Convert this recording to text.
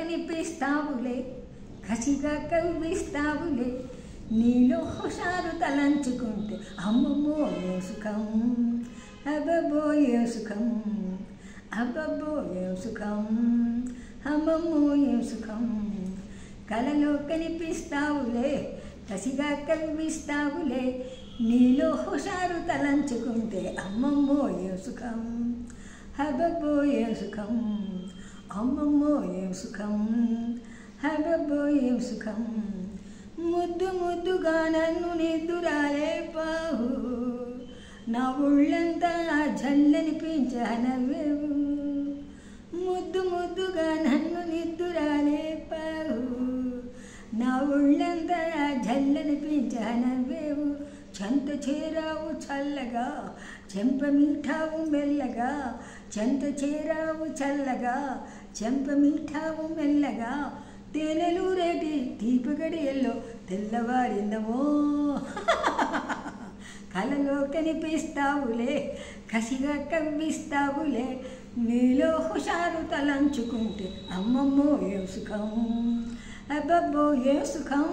కనిపిస్తావులే కసిగా కవ్విస్తావులే నీలో హుషారు తలంచుకుంటే అమ్మమ్మో ఏం సుఖం అబ్బబ్బో ఏం సుఖం అబ్బబ్బో ఏం సుఖం అమ్మమ్మో ఏం సుఖం కలలో కనిపిస్తావులే కసిగా కవ్విస్తావులే నీలో హుషారు తలంచుకుంటే అమ్మమ్మో ఏం సుఖం అబ్బబ్బో ఏం సుఖం అమ్మమ్మో ఏం సుఖం అబ్బబ్బో ఏం సుఖం ముద్దు ముద్దుగా నన్ను నిద్దురాలే పావు నా ఒళ్ళంతా జల్లనిపించనవ్వేవు ముద్దు ముద్దుగా నన్ను నిద్దురాలే పావు నా ఒళ్ళంతా జల్లనిపించనవ్వేవు చెంత చేరావు చల్లగా చెంప మీఠావు మెల్లగా చెంత చేరావు చల్లగా చెంప మీఠావు మెల్లగా తేనెలు రేటి తీపి గడియల్లో తెల్లవారిందమో కలలో కనిపిస్తావులే కసిగా కవ్విస్తావులే నీలో హుషారు తలంచుకుంటే అమ్మమ్మో ఏం సుఖం అబ్బబ్బో ఏం సుఖం